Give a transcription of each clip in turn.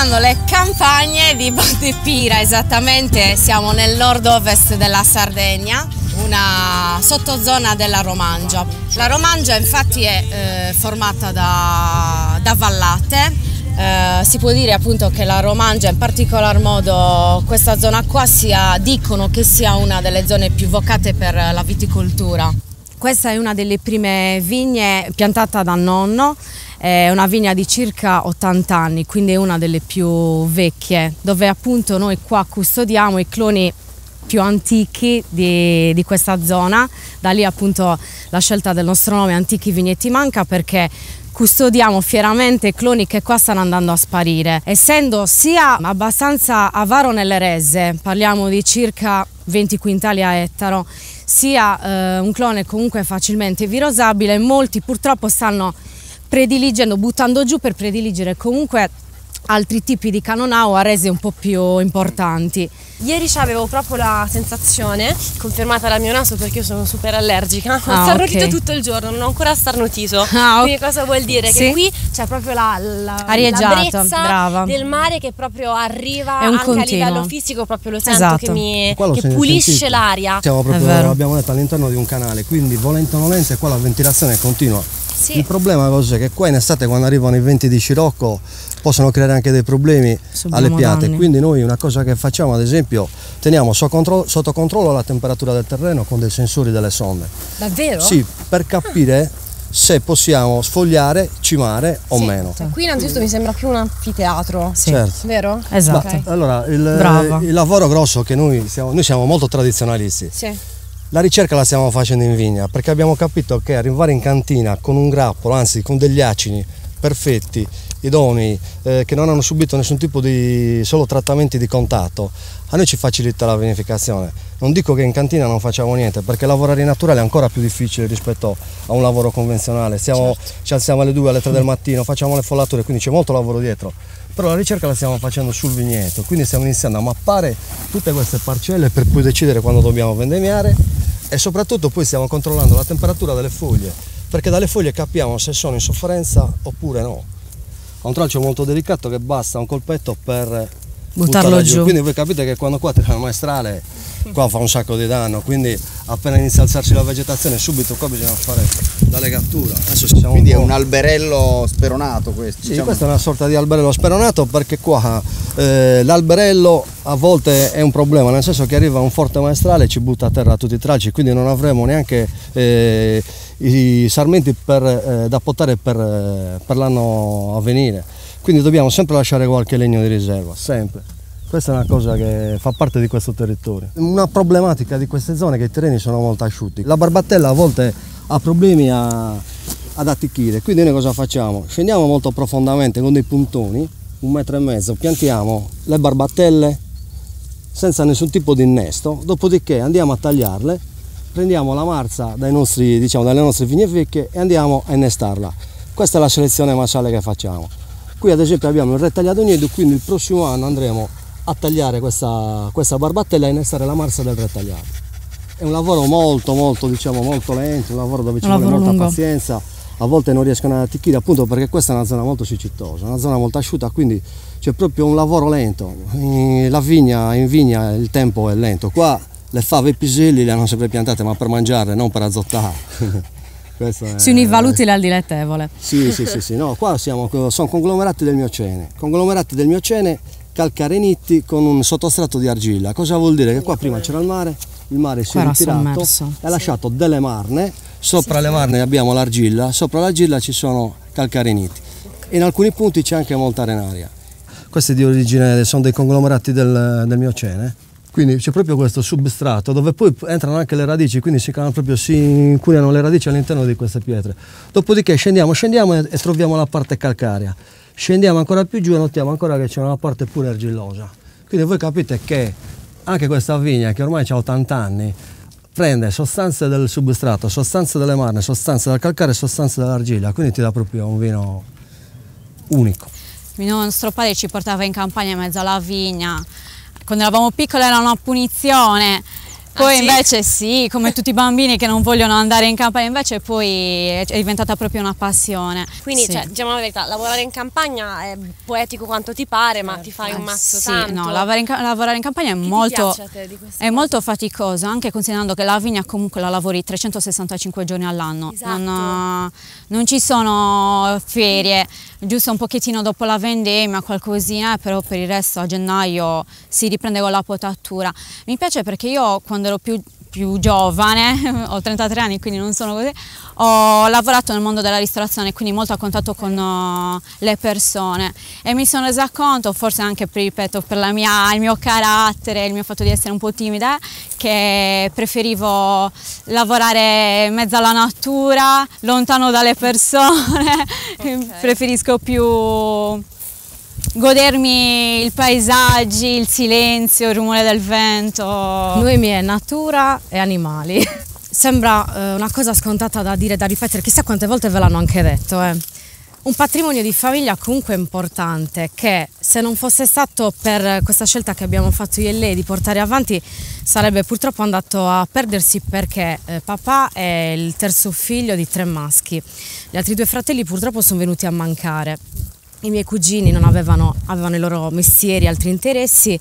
visitando le campagne di Monte Pira, esattamente siamo nel nord-ovest della Sardegna, una sottozona della Romangia. La Romangia infatti è formata da vallate. Si può dire appunto che la Romangia, in particolar modo questa zona qua, dicono che sia una delle zone più vocate per la viticoltura. Questa è una delle prime vigne piantata da nonno, è una vigna di circa 80 anni, quindi è una delle più vecchie, dove appunto noi qua custodiamo i cloni più antichi di questa zona. Da lì appunto la scelta del nostro nome, Antichi Vigneti Manca, perché custodiamo fieramente cloni che qua stanno andando a sparire, essendo sia abbastanza avaro nelle rese, parliamo di circa 20 quintali a ettaro, sia un clone comunque facilmente virosabile. Molti purtroppo stanno prediligendo, buttando giù per prediligere comunque altri tipi di Canonau a rese un po' più importanti. Ieri avevo proprio la sensazione, confermata dal mio naso perché io sono super allergica, ho starnutito tutto il giorno, non ho ancora starnutito. Quindi cosa vuol dire? Sì. Che qui c'è proprio la brezza del mare che proprio arriva anche a livello fisico, proprio lo sento che pulisce l'aria. Siamo proprio, abbiamo detto, all'interno di un canale, quindi volente o nolente qua la ventilazione è continua. Sì. Il problema è che qua in estate, quando arrivano i venti di scirocco, possono creare anche dei problemi alle piante. Quindi noi una cosa che facciamo, ad esempio, teniamo sotto controllo la temperatura del terreno con dei sensori delle sonde. Davvero? Sì, per capire se possiamo sfogliare, cimare o meno. Qui innanzitutto mi sembra più un anfiteatro, certo. Vero? Esatto. Okay. Allora, il lavoro grosso che noi siamo molto tradizionalisti. Sì. La ricerca la stiamo facendo in vigna perché abbiamo capito che arrivare in cantina con un grappolo, anzi con degli acini perfetti, idonei, che non hanno subito nessun tipo di solo trattamenti di contatto, a noi ci facilita la vinificazione. Non dico che in cantina non facciamo niente, perché lavorare in naturale è ancora più difficile rispetto a un lavoro convenzionale. Ci alziamo alle 2, alle 3 del mattino, facciamo le follature, quindi c'è molto lavoro dietro. Però la ricerca la stiamo facendo sul vigneto, quindi stiamo iniziando a mappare tutte queste parcelle per poi decidere quando dobbiamo vendemmiare, e soprattutto poi stiamo controllando la temperatura delle foglie, perché dalle foglie capiamo se sono in sofferenza oppure no. Ha un tralcio molto delicato che basta un colpetto per buttarlo giù. Quindi voi capite che quando qua tira il maestrale, qua fa un sacco di danno, quindi appena inizia a alzarsi la vegetazione subito qua bisogna fare la legatura. Quindi è un alberello speronato questo? Sì, diciamo. Questo è una sorta di alberello speronato, perché qua l'alberello a volte è un problema, nel senso che arriva un forte maestrale e ci butta a terra tutti i tralci, quindi non avremo neanche i sarmenti da potare per l'anno a venire, quindi dobbiamo sempre lasciare qualche legno di riserva, sempre. Questa è una cosa che fa parte di questo territorio. Una problematica di queste zone è che i terreni sono molto asciutti. La barbattella a volte ha problemi ad attecchire, quindi noi cosa facciamo? Scendiamo molto profondamente con dei puntoni, 1,5 metri, piantiamo le barbattelle senza nessun tipo di innesto, dopodiché andiamo a tagliarle, prendiamo la marza dalle nostre vigne vecchie e andiamo a innestarla. Questa è la selezione massale che facciamo. Qui ad esempio abbiamo il retagliato nido, quindi il prossimo anno andremo a tagliare questa barbattella e innestare la marza del retagliato. È un lavoro molto lento, un lavoro dove ci vuole molta pazienza, a volte non riescono ad attecchire, appunto perché questa è una zona molto siccitosa, una zona molto asciutta, quindi c'è proprio un lavoro lento. In vigna il tempo è lento, qua le fave e i piselli le hanno sempre piantate, ma per mangiare, non per azzottare. Si univa l'utile al dilettevole. Sì, no, qua sono conglomerati del miocene, calcarenitti con un sottostrato di argilla. Cosa vuol dire? Che qua prima c'era il mare si è ritirato e ha lasciato delle marne, sopra le marne abbiamo l'argilla, sopra l'argilla ci sono calcareniti e in alcuni punti c'è anche molta arenaria. Questi di origine sono dei conglomerati del miocene, quindi c'è proprio questo substrato dove poi entrano anche le radici, quindi si incuriano le radici all'interno di queste pietre. Dopodiché scendiamo e troviamo la parte calcarea. Scendiamo ancora più giù e notiamo ancora che c'è una parte pure argillosa. Quindi voi capite che anche questa vigna, che ormai ha 80 anni, prende sostanze del substrato, sostanze delle marne, sostanze del calcare e sostanze dell'argilla, quindi ti dà proprio un vino unico. Il nostro padre ci portava in campagna in mezzo alla vigna, quando eravamo piccoli era una punizione, Poi invece sì, come tutti i bambini che non vogliono andare in campagna, invece poi è diventata proprio una passione. Quindi, cioè, diciamo la verità, lavorare in campagna è poetico quanto ti pare, ma ti fai un mazzo tanto. No, lavorare in campagna è molto faticoso, anche considerando che la vigna comunque la lavori 365 giorni all'anno. Esatto. Non ci sono ferie, giusto un pochettino dopo la vendemmia, qualcosina, però per il resto a gennaio si riprende con la potatura. Mi piace perché io quando ero più giovane, ho 33 anni quindi non sono così, ho lavorato nel mondo della ristorazione, quindi molto a contatto con le persone e mi sono resa conto, forse anche ripeto, per il mio carattere, il mio fatto di essere un po' timida, che preferivo lavorare in mezzo alla natura, lontano dalle persone, preferisco più godermi i paesaggi, il silenzio, il rumore del vento. Noemi è natura e animali. Sembra una cosa scontata da dire, da ripetere, chissà quante volte ve l'hanno anche detto. Un patrimonio di famiglia comunque importante che, se non fosse stato per questa scelta che abbiamo fatto io e lei di portare avanti, sarebbe purtroppo andato a perdersi, perché papà è il terzo figlio di 3 maschi. Gli altri 2 fratelli purtroppo sono venuti a mancare. I miei cugini non avevano i loro mestieri, altri interessi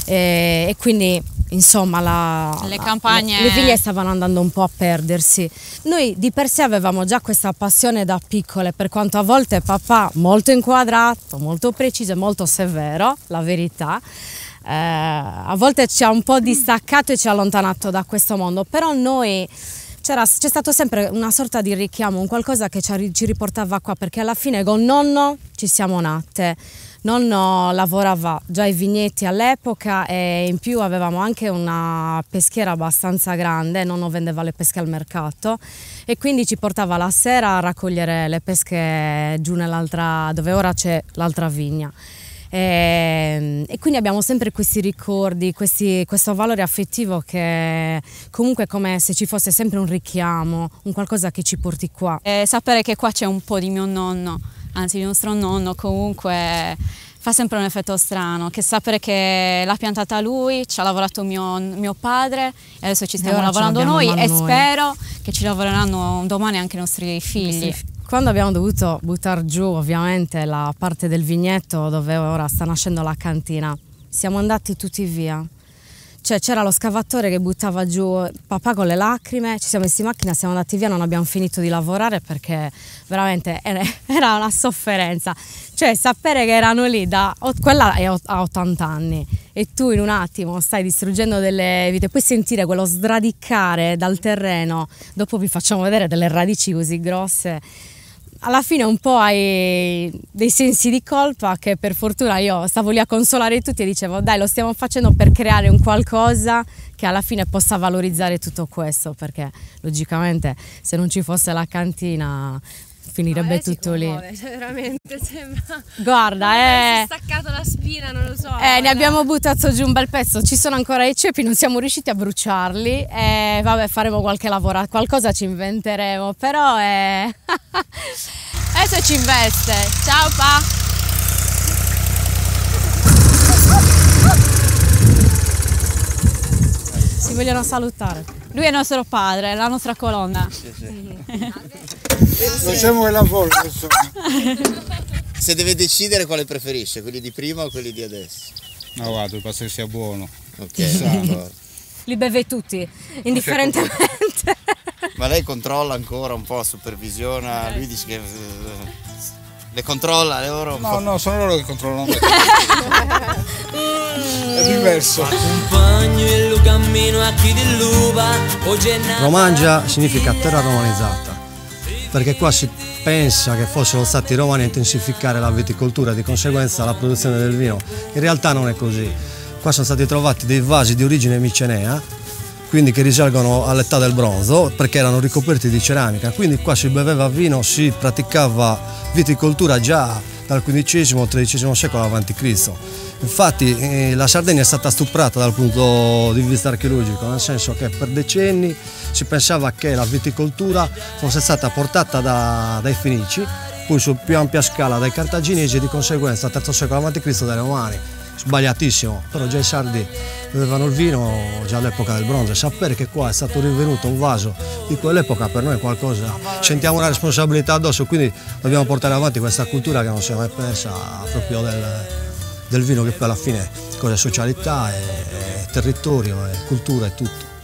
e quindi insomma le figlie stavano andando un po' a perdersi. Noi di per sé avevamo già questa passione da piccole, per quanto a volte papà molto inquadrato, molto preciso e molto severo, la verità, a volte ci ha un po' distaccato e ci ha allontanato da questo mondo, però noi c'è stato sempre una sorta di richiamo, un qualcosa che ci riportava qua, perché alla fine con nonno ci siamo nate. Nonno lavorava già ai vigneti all'epoca e in più avevamo anche una peschiera abbastanza grande, nonno vendeva le pesche al mercato e quindi ci portava la sera a raccogliere le pesche giù nell'altra, dove ora c'è l'altra vigna. E quindi abbiamo sempre questi ricordi, questo valore affettivo che comunque è come se ci fosse sempre un richiamo, un qualcosa che ci porti qua. E sapere che qua c'è un po' di mio nonno, anzi di nostro nonno, comunque fa sempre un effetto strano, che sapere che l'ha piantata lui, ci ha lavorato mio padre e adesso ci stiamo lavorando noi e spero che ci lavoreranno domani anche i nostri figli. Quando abbiamo dovuto buttare giù ovviamente la parte del vigneto dove ora sta nascendo la cantina, siamo andati tutti via. Cioè c'era lo scavatore che buttava giù, papà con le lacrime, ci siamo messi in macchina, siamo andati via, non abbiamo finito di lavorare perché veramente era una sofferenza. Cioè sapere che erano lì, quella ha 80 anni e tu in un attimo stai distruggendo delle vite, puoi sentire quello sradicare dal terreno, dopo vi facciamo vedere delle radici così grosse. Alla fine un po' hai dei sensi di colpa che per fortuna io stavo lì a consolare tutti e dicevo dai, lo stiamo facendo per creare un qualcosa che alla fine possa valorizzare tutto questo, perché logicamente se non ci fosse la cantina finirebbe tutto lì. Cioè, veramente sembra. Guarda, si è staccato la spina, non lo so. Ne abbiamo buttato giù un bel pezzo, ci sono ancora i cepi, non siamo riusciti a bruciarli e vabbè, faremo qualche lavoro, qualcosa ci inventeremo, però adesso ci investe. Ciao pa! Si vogliono salutare. Lui è il nostro padre, la nostra colonna. Facciamo che lavoro. Se deve decidere quale preferisce, quelli di prima o quelli di adesso? No, guarda, basta che sia buono. Ok. Li beve tutti, indifferentemente. Ma lei controlla ancora un po', supervisiona, lui dice che le controlla loro? No, sono loro che controllano me. È diverso. Romangia significa terra romanizzata, perché qua si pensa che fossero stati i romani a intensificare la viticoltura e di conseguenza la produzione del vino. In realtà non è così. Qua sono stati trovati dei vasi di origine micenea, quindi che risalgono all'età del bronzo, perché erano ricoperti di ceramica, quindi qua si beveva vino, si praticava viticoltura già dal XV-XIII secolo a.C. Infatti la Sardegna è stata stuprata dal punto di vista archeologico, nel senso che per decenni si pensava che la viticoltura fosse stata portata dai Fenici, poi su più ampia scala dai Cartaginesi e di conseguenza al III secolo a.C. dai Romani. sbagliatissimo, però già i sardi bevevano il vino già all'epoca del bronzo, e sapere che qua è stato rinvenuto un vaso di quell'epoca per noi è qualcosa, sentiamo una responsabilità addosso, quindi dobbiamo portare avanti questa cultura che non si è mai persa, proprio del vino, che poi alla fine è cosa, socialità, è territorio, è cultura, è tutto.